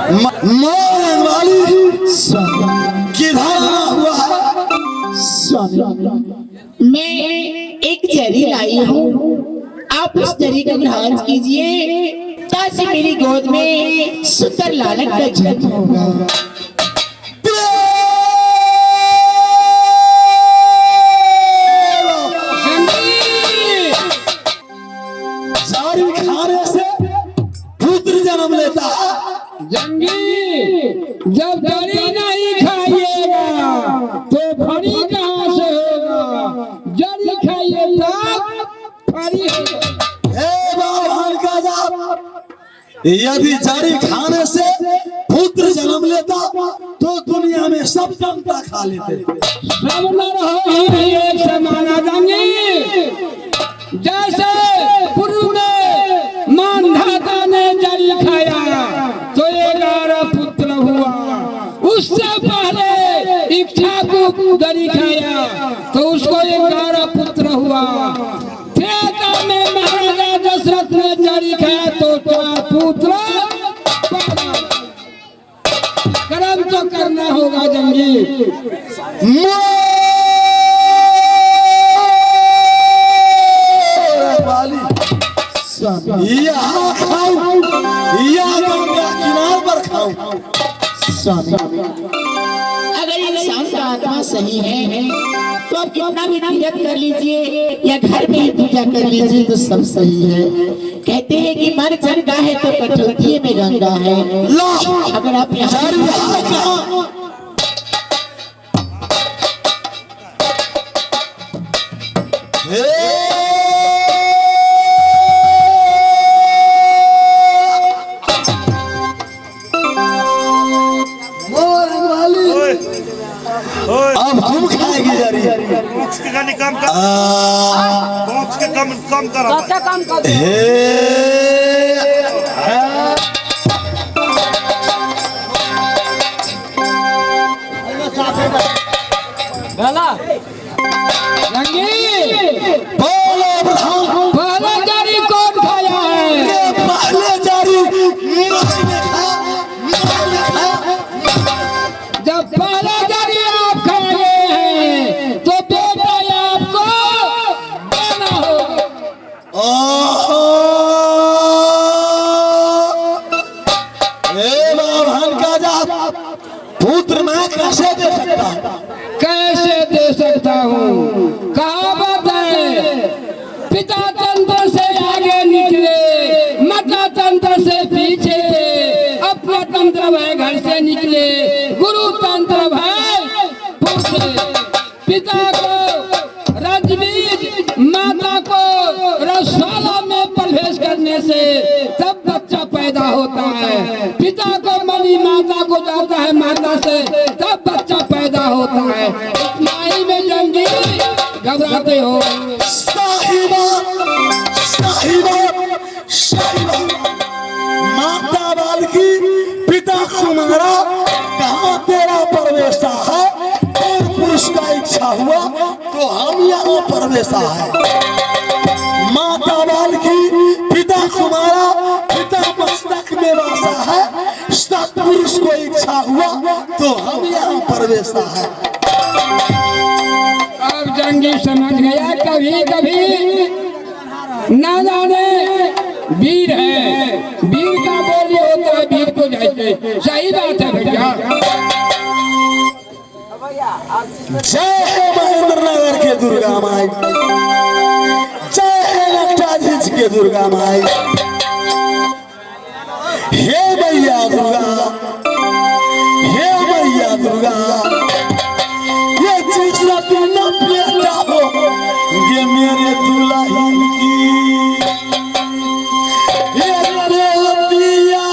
मोरंग वाली किधर हुआ मैं एक जरी लाई हूँ, आप उस जरी का ग्रहण कीजिए ताकि मेरी गोद में सुंदर लालन का जन्म होगा। जारी खाने से पुत्र जन्म लेता है। जंगी जब जारी नहीं खाइएगा तो फरी कहाँ से होगा? जारी खाइएगा फरी होगा। यदि जारी खाने से पुत्र जन्म लेता तो दुनिया में सब जनता खा लेते। सब न रहो एक समाना जंगी। जैसे पूर्व में मानधाता ने जारी खाया तो 11 पुत्र हुआ, उससे पहले इक्ष्वाकु जारी खाया तो उसको 11 पुत्र हुआ। त्रेता में महाराजा दशरथ ने जारी खाया तो 4 पुत्र। कर्म तो करना होगा जंगी। यहाँ खाऊं या गंगा किनार पर खाऊं। अगर इंसान का आत्मा सही है तो आप कितना भी तीरथ कर लीजिए या घर में ही पूजा कर लीजिए तो सब सही है। कहते हैं कि मन चंगा है तो कठौती में गंगा है। अगर आप यहाँ अब हम खाएगी जारी बॉक्स के गाने काम कर, बॉक्स के काम करो काम कर। बोलो पहले जारी कौन खाया है? पहले जारी जब पहले जारी आप खाए हैं तो बेटा आपको देना होगा। पुत्र मैं कैसे दे सकता हूँ? कैसे दे सकता हूँ? कहावत है पिता तंत्र से आगे निकले माता तंत्र से पीछे, अपना तंत्र भय घर से निकले गुरु तंत्र भय पूछे। पिता को रजबीज माता को रसवाला में प्रवेश करने से तब बच्चा पैदा होता है। पिता को मनी माता को जाता है माता से तब बच्चा पैदा होता है। माई में जंगी घबराते हो। साहिबा साहिबा साहिबा माता बाल की पिता तुम्हारा कहाँ तेरा प्रवेशा है और पुरुष का इच्छा हुआ तो हम यहाँ प्रवेशा है। माता बाल की पिता तुम्हारा पिता मस्तक में वासा है, पुरुष को इच्छा हुआ तो हम यहाँ प्रवेशा है। अब जंगी समझ गया कभी कभी ना जाने वीर है, वीर का बोली होता है वीर को जैसे। सही बात है भैया। जय महेंद्र नगर के दुर्गा माई, जय लट्टाधीच के दुर्गा माई। हे मैया दुर्गा, हे मैया दुर्गा, ये चीज तुम न बेटा हो ये मेरे दुल्हन की ये रे दिया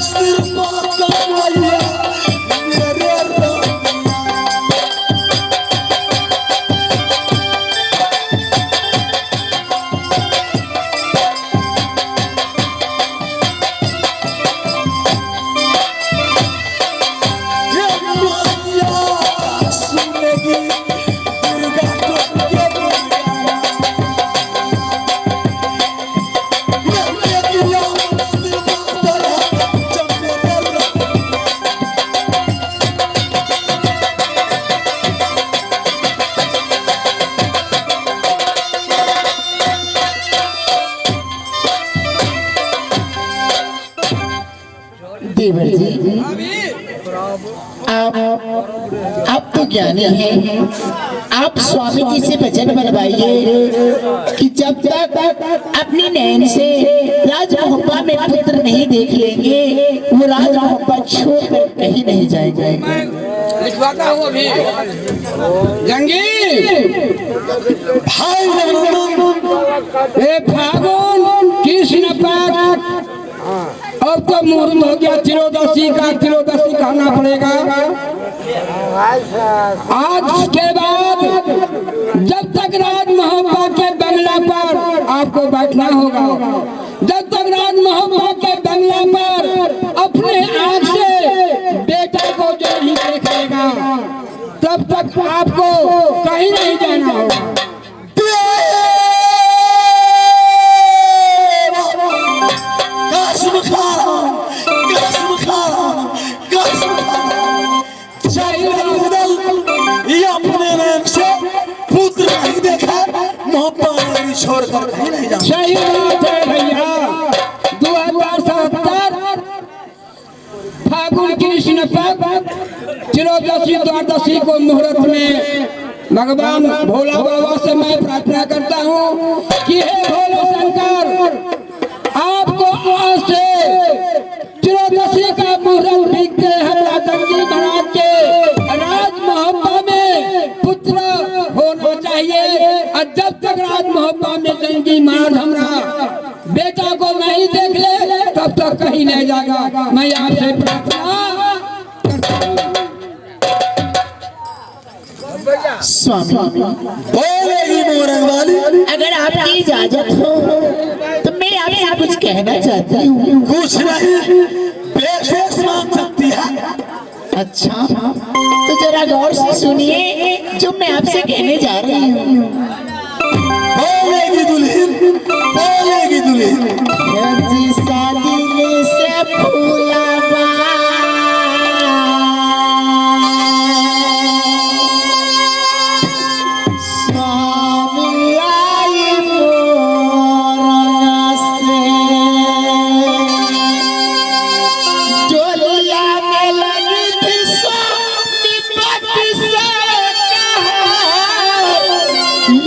सिर पर कन्हैया मेरे राम। ये मैया सुनेगी दुर्गा को के देवर जी, आप तो ज्ञानी हैं। आप स्वामी जी से वचन बनवाइए कि जब तक अपनी नैन से राजमहब्बा में पुत्र नहीं देख लेंगे, वो राजमहब्बा छोड़कर कहीं नहीं जाएंगे। लिखवाता हूँ अभी। जंगीर भाई ए फागुन कृष्ण पक्ष, अब तो मुहूर्त हो गया त्रयोदशी का, त्रयोदशी कहना पड़ेगा। आज के बाद जब तक राजमहब्बा के बंगला पर आपको बैठना होगा, जब तक राजमहब्बा के बंगला पर अपने आँख से बेटा को जो नहीं देखेगा, तब तक आपको कहीं नहीं जाना होगा। कसम खा रहा हूं, कसम खा रहा हूं, कसम खा रहा हूं। चाहे बदल ये अपने नाम से पुत्र नहीं देखा, मोहब्बत मेरी छोड़कर कहीं नहीं जाऊंगा। सही बात है भैया। 2077 फागुन कृष्ण पक्ष त्रयोदशी द्वादशी को मुहूर्त में भगवान भोला बाबा से मैं प्रार्थना करता हूँ कि हे भोले शंकर, आपको आज से त्रयोदशी का मुहूर्त देखते हैं जंगी महाराज के राजमहब्बा में पुत्र होना चाहिए। और जब तक राजमहब्बा में जंगी महाराज हमारा बेटा को नहीं देख ले, तब तक कहीं नहीं जाएगा। मैं आपसे प्रार्थना स्वामी, बोलेगी मोरंग वाली। अगर आपकी इजाजत हो तो मैं आपसे कुछ कहना चाहती हूँ। कुछ नहीं, बेशक मांग सकती है। अच्छा, तो जरा गौर से सुनिए जो मैं आपसे कहने जा रही हूँ। बोलेगी दुल्हन, बोलेगी दुल्हन। जी शादी में से फूलावा स्वामी आई मोरना से डोलिया में लगी थी स्वामी पति से कहा,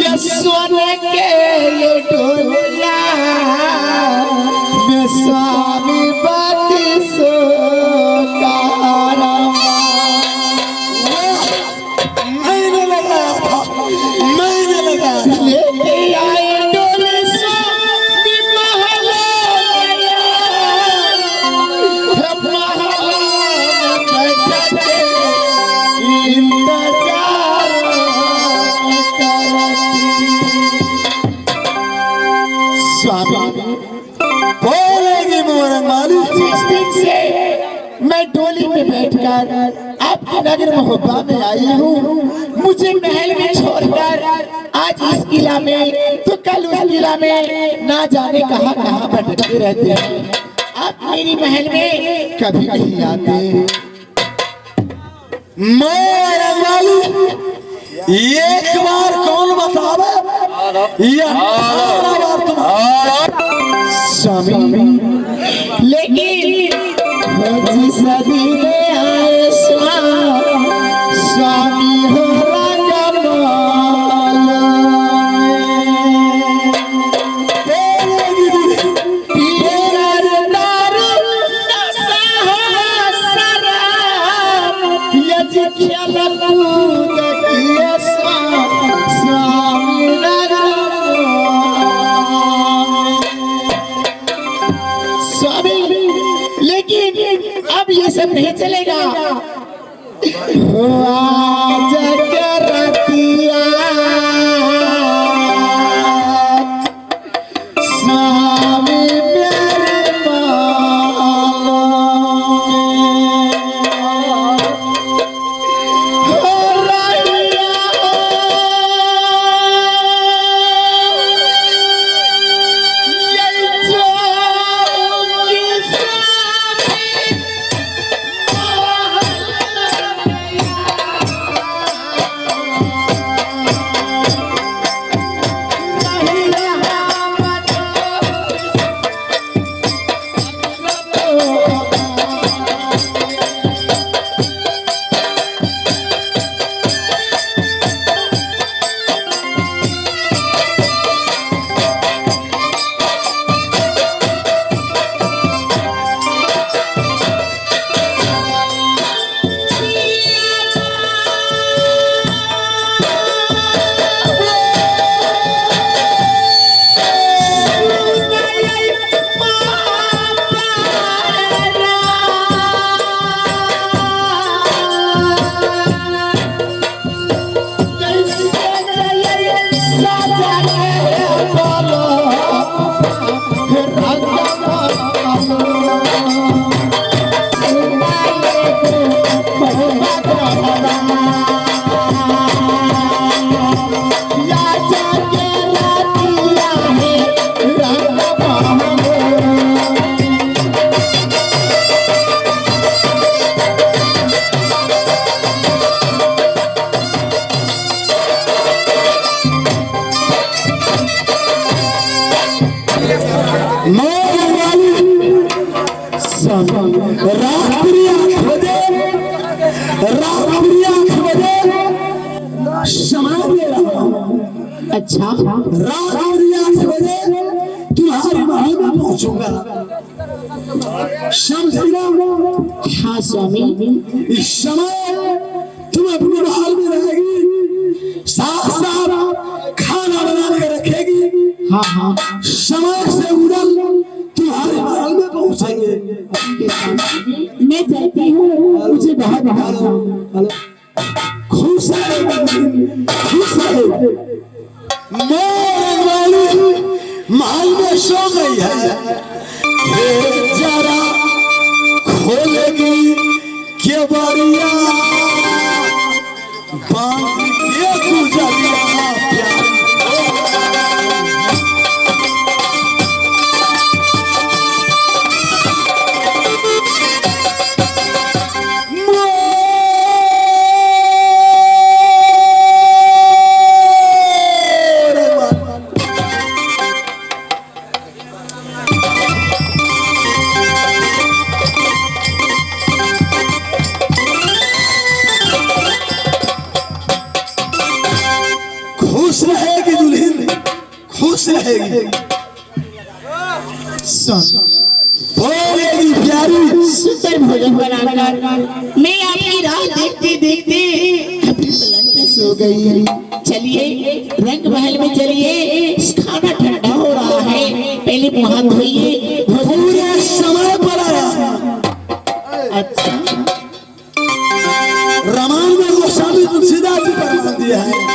ये सोने के ये डोलिया में स्वामी पति से कहा। मैंने लगाया था, मैंने लगाया था। लेके आए डोले स्वामी महला गया, महला बैठा के इंतजार करती। स्वामी, बोलेगी मोरंग वाली। जिस दिन से मैं डोली में बैठकर आपके नगर मोहब्बा में आई हूँ, मुझे महल में छोड़कर आज इस किला में तो कल उस किला में ना जाने कहाँ कहाँ भटकते रहते हैं। आप मेरी महल में कभी नहीं आते। मोरंग वाली, एक बार कौन बतावे, ये 18 बार तुम। स्वामी, लेकिन जी सदी में आए स्वामी हो रंगमाल बोलेगी दुल्हन। पीकर दारू नशा हो शराब, ये जी खेल कूद किए स्वामी स्वामी, लेकिन अब ये सब नहीं चलेगा। आज करतिया स्वामी प्यारे मानो हो रहिया ये चौकी स्वामी अच्छा तुम्हारी महल में पहुंचूंगा, समझेगा? हाँ स्वामी। इस समय तुम अपने महल में रहेगी, साथ साथ खाना बना के रखेगी। हाँ हाँ समय से उड़ल तुम्हारे महल में पहुंचेंगे। मैं चाहती हूँ, मुझे बहुत बहुत खुश है, खुश है। मोर वाली महल में सो गई है, फिर जरा खोलेगी के बरिया बांध के गुजरिया प्यारी। खुश रहेगी दुल्हन, खुश रहेगी, बोलेगी प्यारी। सुंदर भोजन बनाकर मैं आपकी राह देखते देखते अपने पलंग पे सो गई। चलिए रंग महल में चलिए, खाना ठंडा हो रहा है, पहले मुंह हाथ धोइए। पूरे समय पर आया। अच्छा रामायण में गोस्वामी तुलसीदास जी फरमान दिया है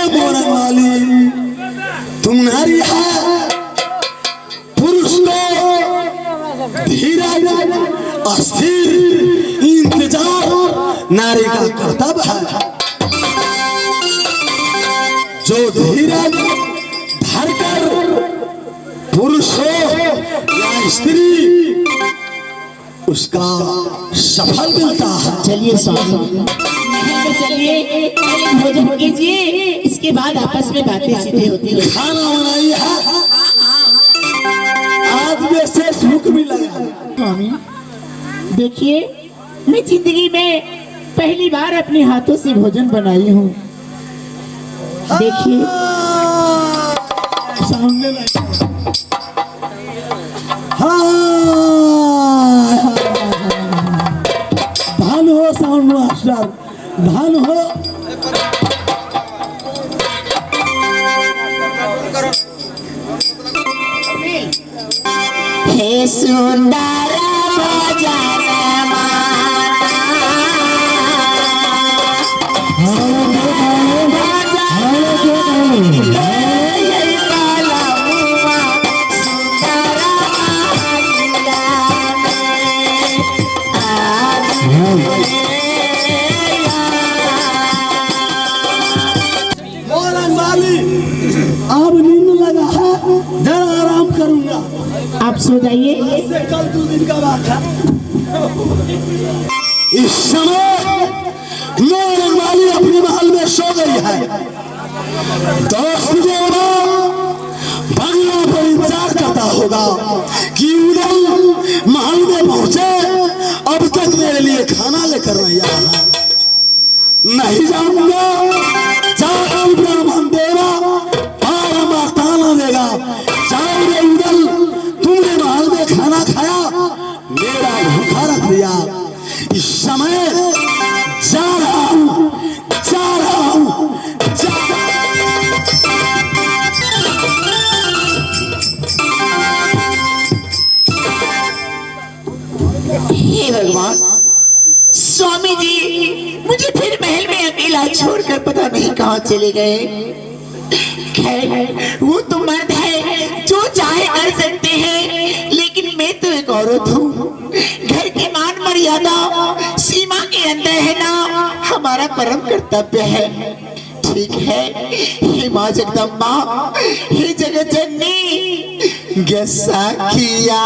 मोरन वाली तुम नारी है, पुरुष को धीरज अस्थिर इंतजार नारी का कर्तव्य है। जो धीरज धरकर पुरुष हो या स्त्री उसका सफल मिलता है। चलिए स्वामी चलिए भोजन कीजिए, इसके बाद आपस में बातें सीधे होती है। खाना बनाइए, आज वैसे भूख भी लगा। स्वामी देखिए, मैं जिंदगी में पहली बार अपने हाथों से भोजन बनाई हूँ। देखिए, सामने नहीं। हाँ, धन हो साउंड मास्टर, धन हो। हे सुंदर भोजन अब नींद लगा है, जरा आराम करूंगा। आप सो जाइए। इससे कल 2 दिन का बात है। इस समय मेरे वाली अपने महल में सो गई है। दोस्त बंगला पर इंतजार करता होगा कि उदल महल में पहुंचे। अब तक मेरे लिए खाना लेकर नहीं आया है। नहीं जाऊंगा, जाओ ब्राह्मण देवा और ताना देगा। जाओ रे उदल, तुमने महल में खाना खाया, मेरा भूखा रख दिया। इस समय जा रहा हूं, जा रहा हूं, जा हे भगवान, स्वामी जी मुझे फिर महल में अकेला छोड़कर पता नहीं कहाँ चले गए। खैर, वो तो मर्द है, जो चाहे कर सकते हैं, लेकिन मैं तो एक औरत हूँ। घर की मान मर्यादा सीमा के अंदर है ना, हमारा परम कर्तव्य है। ठीक है, हे माँ जगदम्बा, हे जगत जननी, गसाखिया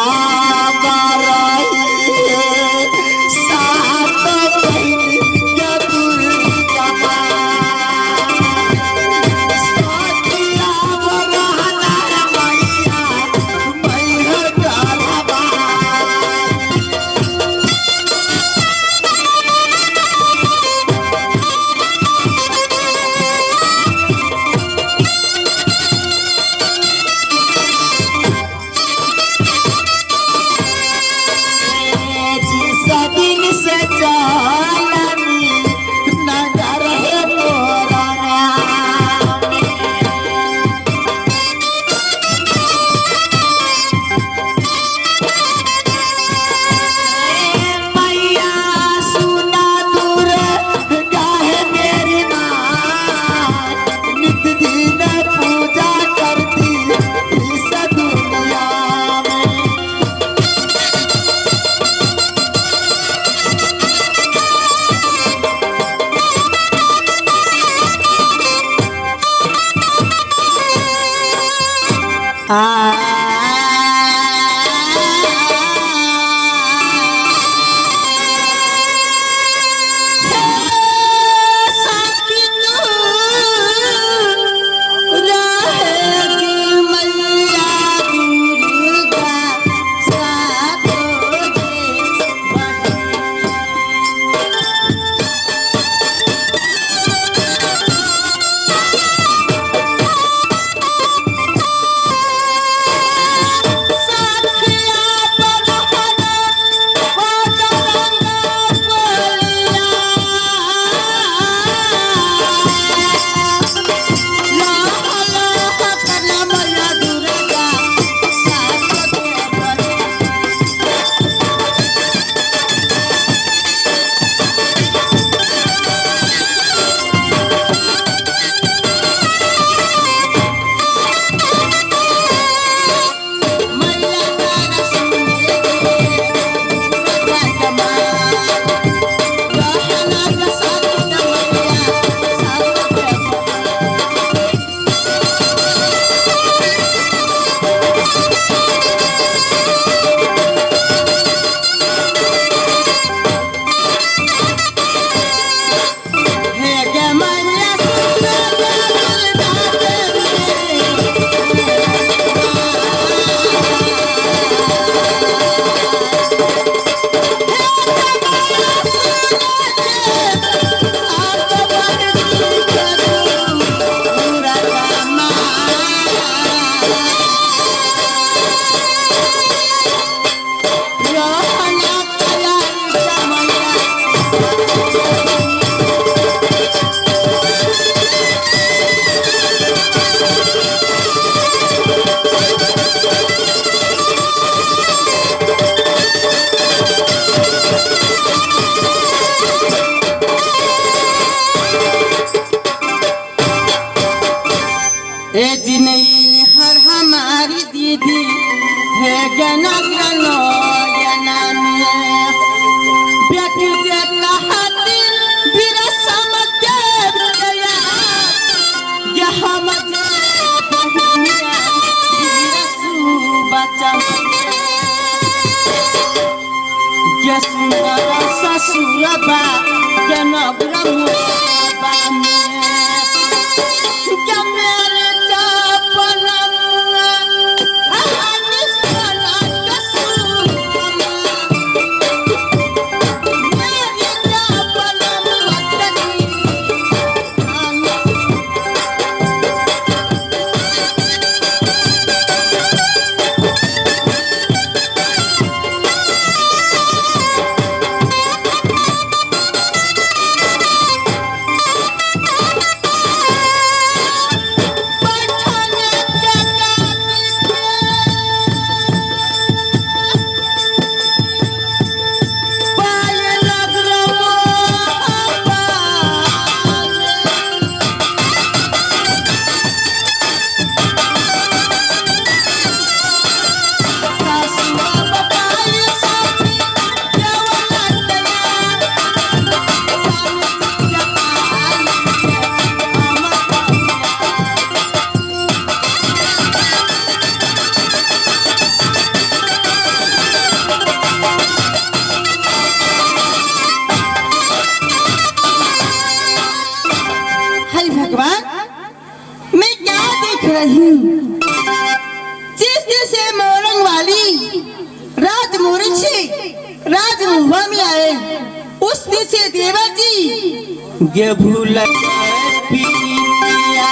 ए जिनई हर हमारी दीदी है गना गनो नामी बेटी से कहती बिरा समझ गया ये हम बहनिया बिरा सुबचा ये सुंदर ससुरबा गना ब्रह्म बानी ये भूल पिया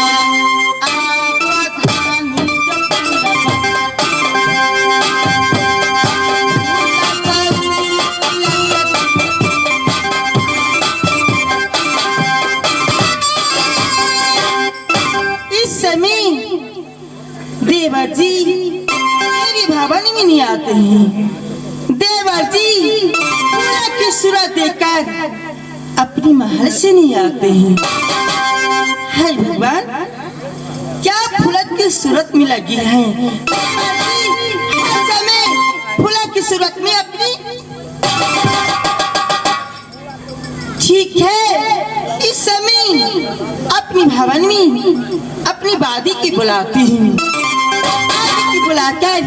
इस समय देवर जी मेरी भवन में नहीं आते हैं। देवर जी पूरा की सूरत देखकर अपनी महल से नहीं आते हैं। हाय भगवान, क्या फुलत की सूरत में लगी है फुलत की सूरत में अपनी। ठीक है, इस समय अपनी भवन में अपनी वादी की बुलाती हूँ। बुलाकर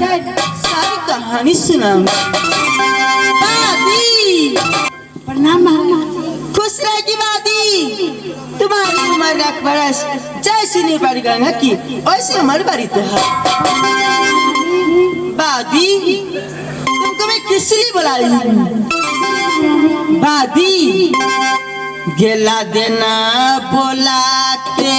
सारी कहानी सुनाऊंगी। वादी प्रणाम, खुश रहेगी वादी। तुम्हारी उम्र 1 बरस जैसी नहीं पड़ गंगा की वैसे उम्र बड़ी तो है। वादी तुमको मैं किस लिए बुलाई हूँ? वादी गेला देना बोलाते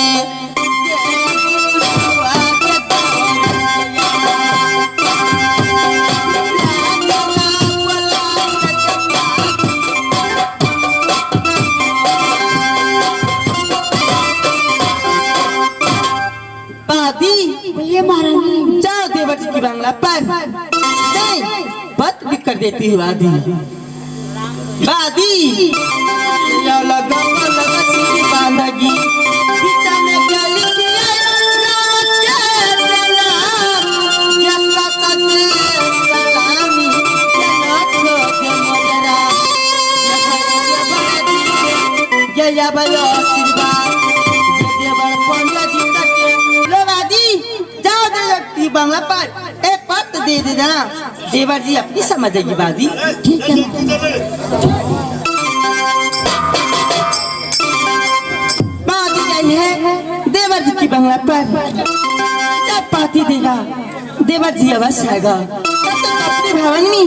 जाओ देवर जी की बंगला पर बात भी कर देती है। वादी वादी बांधगी बांग्ला पर एक पत्र दे देना, देवर जी अपनी समझेगी। वादी ठीक है। बात यही है, देवर जी की बंगला पर जब पाती देगा देवर जी अवश्य आएगा। अपने भवन में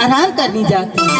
आराम करनी जाती है।